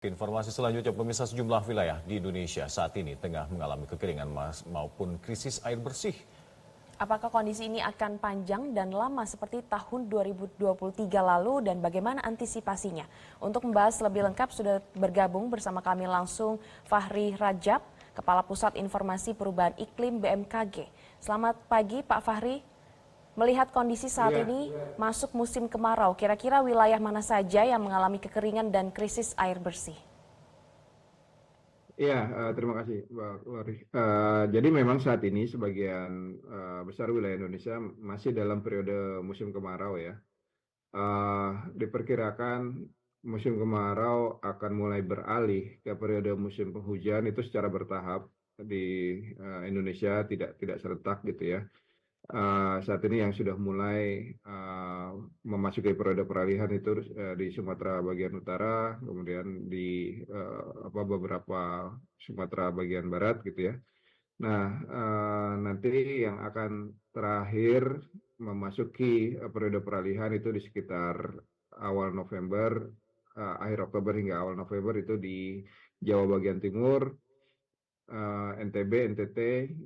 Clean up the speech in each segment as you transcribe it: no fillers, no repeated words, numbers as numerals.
Informasi selanjutnya, pemirsa, sejumlah wilayah di Indonesia saat ini tengah mengalami kekeringan maupun krisis air bersih. Apakah kondisi ini akan panjang dan lama seperti tahun 2023 lalu dan bagaimana antisipasinya? Untuk membahas lebih lengkap sudah bergabung bersama kami langsung Fahri Rajab, Kepala Pusat Informasi Perubahan Iklim BMKG. Selamat pagi Pak Fahri. Melihat kondisi saat ini masuk musim kemarau, kira-kira wilayah mana saja yang mengalami kekeringan dan krisis air bersih? Iya, terima kasih, Mbak Lori. Jadi memang saat ini sebagian besar wilayah Indonesia masih dalam periode musim kemarau ya. Diperkirakan musim kemarau akan mulai beralih ke periode musim penghujan itu secara bertahap di Indonesia, tidak serentak gitu ya. Saat ini yang sudah mulai memasuki periode peralihan itu di Sumatera bagian utara, kemudian di beberapa Sumatera bagian barat gitu ya. Nah, nanti yang akan terakhir memasuki periode peralihan itu di sekitar awal November, akhir Oktober hingga awal November itu di Jawa bagian timur, NTB, NTT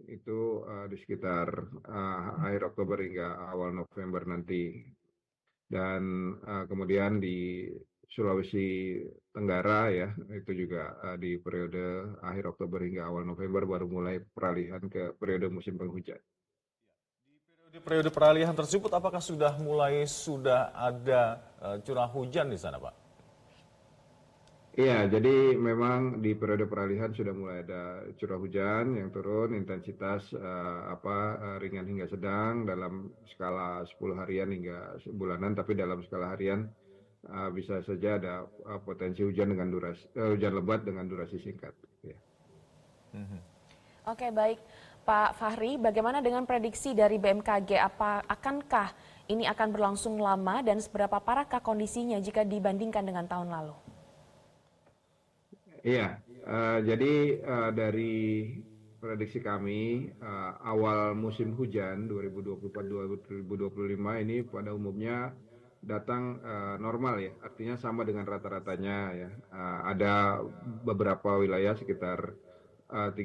itu di sekitar akhir Oktober hingga awal November nanti. Dan kemudian di Sulawesi Tenggara ya, itu juga di periode akhir Oktober hingga awal November baru mulai peralihan ke periode musim penghujan. Di periode peralihan tersebut, apakah sudah ada curah hujan di sana, Pak? Iya, jadi memang di periode peralihan sudah mulai ada curah hujan yang turun, intensitas ringan hingga sedang dalam skala 10 harian hingga sebulanan, tapi dalam skala harian bisa saja ada potensi hujan dengan hujan lebat dengan durasi singkat. Ya. Oke, baik. Pak Fahri, bagaimana dengan prediksi dari BMKG? Akankah ini akan berlangsung lama dan seberapa parahkah kondisinya jika dibandingkan dengan tahun lalu? Iya, jadi dari prediksi kami awal musim hujan 2024-2025 ini pada umumnya datang normal ya, artinya sama dengan rata-ratanya ya. Ada beberapa wilayah sekitar 30%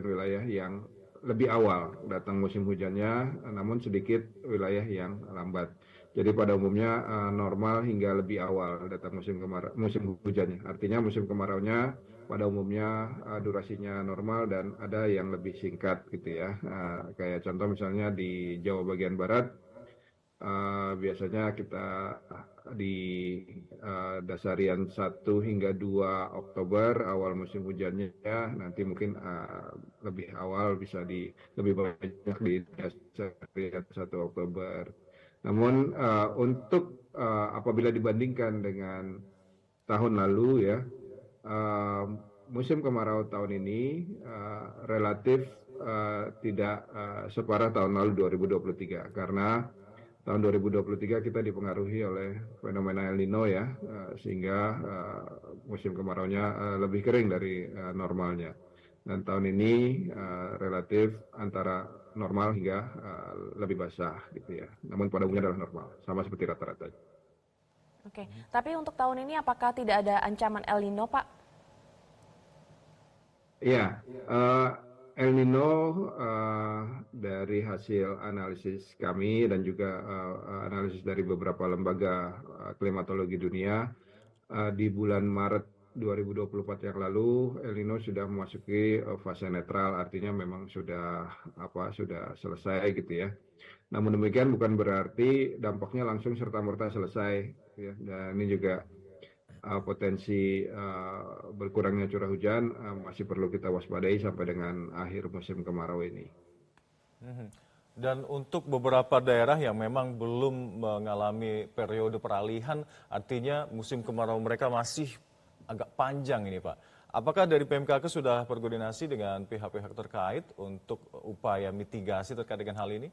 wilayah yang lebih awal datang musim hujannya, namun sedikit wilayah yang lambat. Jadi pada umumnya normal hingga lebih awal datang musim hujannya. Artinya musim kemaraunya pada umumnya durasinya normal dan ada yang lebih singkat gitu ya. Kayak contoh misalnya di Jawa bagian barat biasanya kita di dasarian 1 hingga 2 Oktober awal musim hujannya ya, nanti mungkin lebih awal bisa lebih banyak di dasarian 1 Oktober. Namun untuk apabila dibandingkan dengan tahun lalu ya, musim kemarau tahun ini relatif tidak separah tahun lalu 2023 karena tahun 2023 kita dipengaruhi oleh fenomena El Nino ya, sehingga musim kemaraunya lebih kering dari normalnya. Dan tahun ini relatif antara normal hingga lebih basah gitu ya. Namun pada umumnya adalah normal, sama seperti rata-rata. Oke, tapi untuk tahun ini apakah tidak ada ancaman El Nino, Pak? Iya, El Nino dari hasil analisis kami dan juga analisis dari beberapa lembaga klimatologi dunia di bulan Maret 2024 yang lalu El Nino sudah memasuki fase netral, artinya memang sudah selesai gitu ya. Namun demikian bukan berarti dampaknya langsung serta-merta selesai ya. Dan ini juga potensi berkurangnya curah hujan masih perlu kita waspadai sampai dengan akhir musim kemarau ini. Dan untuk beberapa daerah yang memang belum mengalami periode peralihan, artinya musim kemarau mereka masih agak panjang ini, Pak. Apakah dari PMKK sudah berkoordinasi dengan pihak-pihak terkait untuk upaya mitigasi terkait dengan hal ini?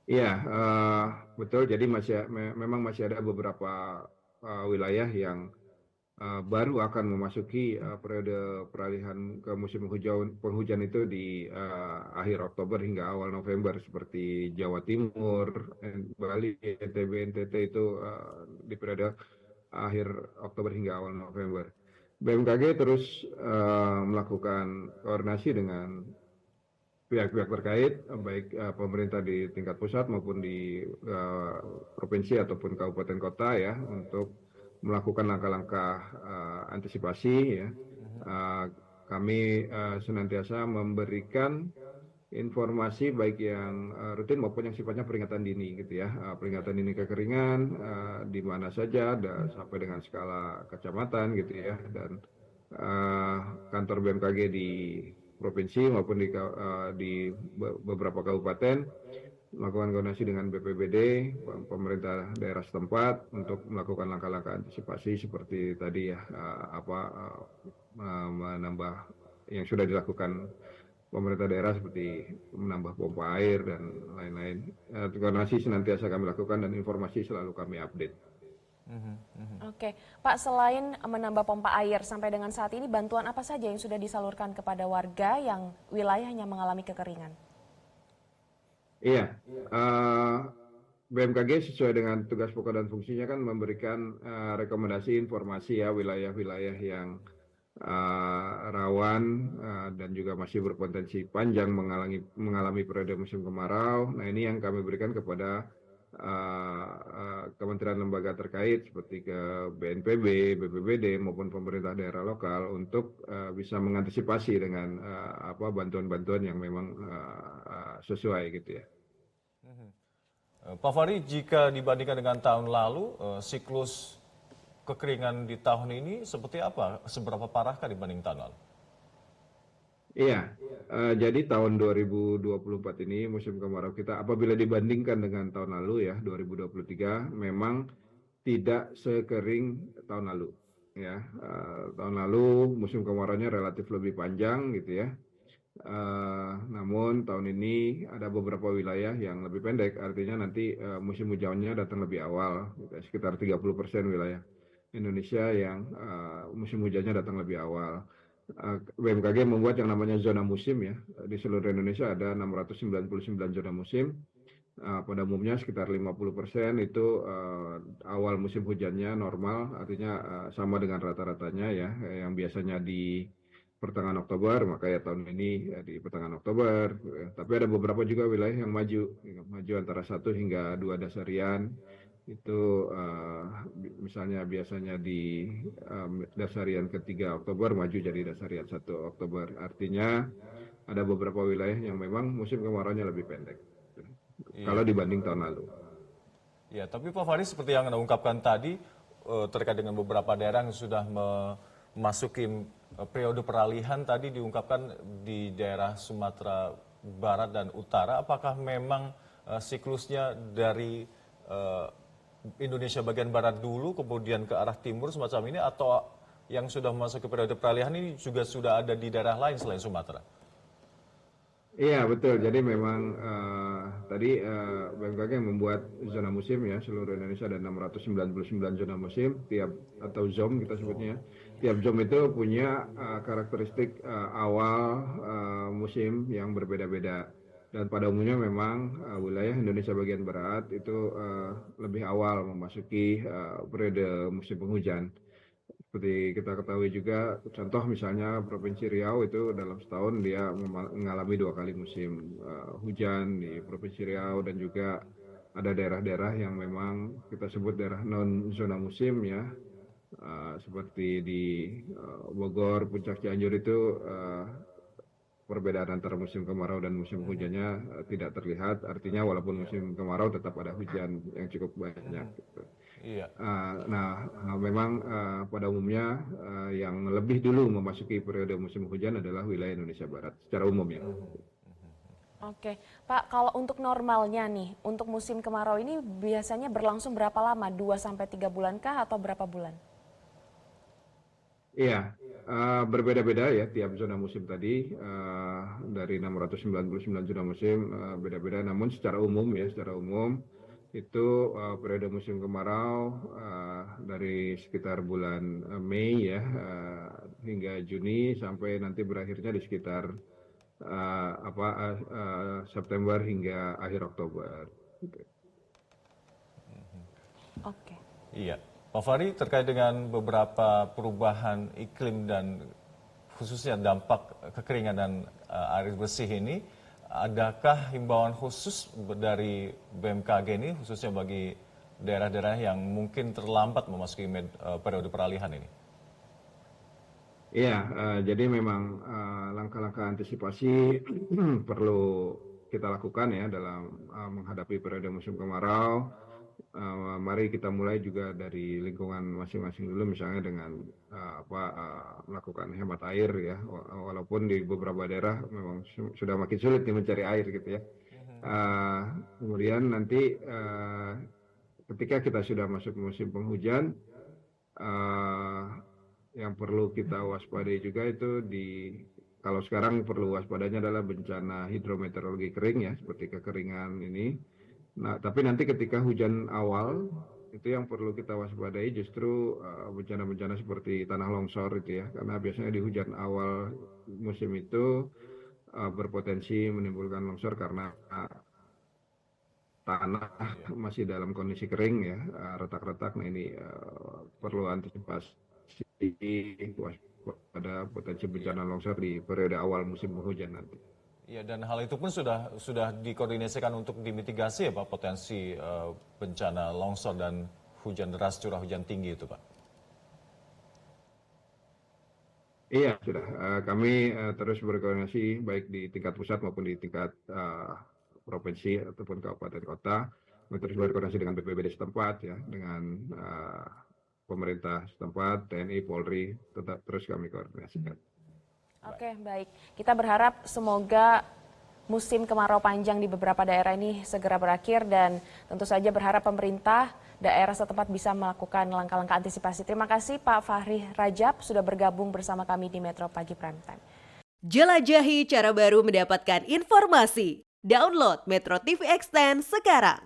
Iya, betul. Jadi memang masih ada beberapa wilayah yang baru akan memasuki periode peralihan ke musim penghujan itu di akhir Oktober hingga awal November seperti Jawa Timur, Bali, NTB, NTT itu di periode akhir Oktober hingga awal November. BMKG terus melakukan koordinasi dengan pihak-pihak terkait, baik pemerintah di tingkat pusat maupun di provinsi ataupun kabupaten kota ya, untuk melakukan langkah-langkah antisipasi ya. Kami senantiasa memberikan informasi baik yang rutin maupun yang sifatnya peringatan dini gitu ya. Peringatan dini kekeringan di mana saja sampai dengan skala kecamatan gitu ya, dan kantor BMKG di provinsi maupun di beberapa kabupaten melakukan koordinasi dengan BPBD, pemerintah daerah setempat untuk melakukan langkah-langkah antisipasi seperti tadi ya, menambah yang sudah dilakukan pemerintah daerah seperti menambah pompa air dan lain-lain. Koordinasi senantiasa kami lakukan dan informasi selalu kami update. Oke, Pak, selain menambah pompa air, sampai dengan saat ini bantuan apa saja yang sudah disalurkan kepada warga yang wilayahnya mengalami kekeringan? Iya, BMKG sesuai dengan tugas pokok dan fungsinya kan memberikan rekomendasi informasi ya, wilayah-wilayah yang rawan dan juga masih berpotensi panjang mengalami periode musim kemarau. Nah, ini yang kami berikan kepada kementerian lembaga terkait seperti ke BNPB, BPBD maupun pemerintah daerah lokal untuk bisa mengantisipasi dengan bantuan-bantuan yang memang sesuai gitu ya. Pak Fahri, jika dibandingkan dengan tahun lalu, siklus kekeringan di tahun ini seperti apa? Seberapa parahkah dibanding tahun lalu? Iya, jadi tahun 2024 ini musim kemarau kita apabila dibandingkan dengan tahun lalu ya 2023 memang tidak sekering tahun lalu ya. Tahun lalu musim kemaraunya relatif lebih panjang gitu ya. Namun tahun ini ada beberapa wilayah yang lebih pendek, artinya nanti musim hujannya datang lebih awal, gitu, sekitar 30% wilayah Indonesia yang musim hujannya datang lebih awal. BMKG membuat yang namanya zona musim ya. Di seluruh Indonesia ada 699 zona musim. Pada umumnya sekitar 50% itu awal musim hujannya normal, artinya sama dengan rata-ratanya ya, yang biasanya di pertengahan Oktober, maka ya tahun ini ya di pertengahan Oktober. Tapi ada beberapa juga wilayah yang maju antara 1 hingga 2 dasarian. Itu misalnya biasanya di dasarian ketiga Oktober maju jadi dasarian 1 Oktober. Artinya ada beberapa wilayah yang memang musim kemaraunya lebih pendek kalau Iya. dibanding tahun lalu. Ya, tapi Pak Fahri seperti yang Anda ungkapkan tadi, terkait dengan beberapa daerah yang sudah memasuki periode peralihan tadi diungkapkan di daerah Sumatera Barat dan Utara, apakah memang siklusnya dari Indonesia bagian barat dulu kemudian ke arah timur semacam ini, atau yang sudah masuk ke periode peralihan ini juga sudah ada di daerah lain selain Sumatera? Iya betul. Jadi memang tadi BMKG membuat zona musim ya, seluruh Indonesia ada 699 zona musim atau zone kita sebutnya. Tiap zone itu punya karakteristik awal musim yang berbeda-beda. Dan pada umumnya memang wilayah Indonesia bagian barat itu lebih awal memasuki periode musim penghujan. Seperti kita ketahui juga, contoh misalnya Provinsi Riau itu dalam setahun dia mengalami 2 kali musim hujan di Provinsi Riau, dan juga ada daerah-daerah yang memang kita sebut daerah non zona musim ya, seperti di Bogor, Puncak Cianjur itu perbedaan antara musim kemarau dan musim hujannya tidak terlihat. Artinya walaupun musim kemarau tetap ada hujan yang cukup banyak. Gitu. Iya. Memang pada umumnya yang lebih dulu memasuki periode musim hujan adalah wilayah Indonesia Barat secara umum ya. Oke, Pak, kalau untuk normalnya nih, untuk musim kemarau ini biasanya berlangsung berapa lama? 2 sampai 3 bulan kah atau berapa bulan? Iya, berbeda-beda ya tiap zona musim tadi, dari 699 zona musim beda-beda. Namun secara umum itu periode musim kemarau dari sekitar bulan Mei ya hingga Juni sampai nanti berakhirnya di sekitar September hingga akhir Oktober. Oke. Iya. Pak Fahri, terkait dengan beberapa perubahan iklim dan khususnya dampak kekeringan dan air bersih ini, adakah himbauan khusus dari BMKG ini khususnya bagi daerah-daerah yang mungkin terlambat memasuki periode peralihan ini? Iya, jadi memang langkah-langkah antisipasi perlu kita lakukan ya dalam menghadapi periode musim kemarau. Mari kita mulai juga dari lingkungan masing-masing dulu, misalnya dengan melakukan hemat air ya, walaupun di beberapa daerah memang sudah makin sulit nih mencari air gitu ya. Kemudian nanti ketika kita sudah masuk musim penghujan, yang perlu kita waspadai juga itu kalau sekarang perlu waspadanya adalah bencana hidrometeorologi kering ya, seperti kekeringan ini. Nah, tapi nanti ketika hujan awal, itu yang perlu kita waspadai justru bencana-bencana seperti tanah longsor itu ya, karena biasanya di hujan awal musim itu berpotensi menimbulkan longsor karena tanah masih dalam kondisi kering ya, retak-retak. Nah ini perlu antisipasi pada potensi bencana longsor di periode awal musim penghujan nanti. Ya, dan hal itu pun sudah dikoordinasikan untuk dimitigasi ya Pak, potensi bencana longsor dan hujan deras, curah hujan tinggi itu Pak. Iya, sudah. Kami terus berkoordinasi baik di tingkat pusat maupun di tingkat provinsi ataupun kabupaten kota. Kami terus berkoordinasi dengan BPBD setempat ya, dengan pemerintah setempat, TNI, Polri, tetap terus kami koordinasikan. Oke, baik. Kita berharap semoga musim kemarau panjang di beberapa daerah ini segera berakhir dan tentu saja berharap pemerintah daerah setempat bisa melakukan langkah-langkah antisipasi. Terima kasih Pak Fahri Rajab sudah bergabung bersama kami di Metro Pagi Prime Time. Jelajahi cara baru mendapatkan informasi. Download Metro TV Extend sekarang.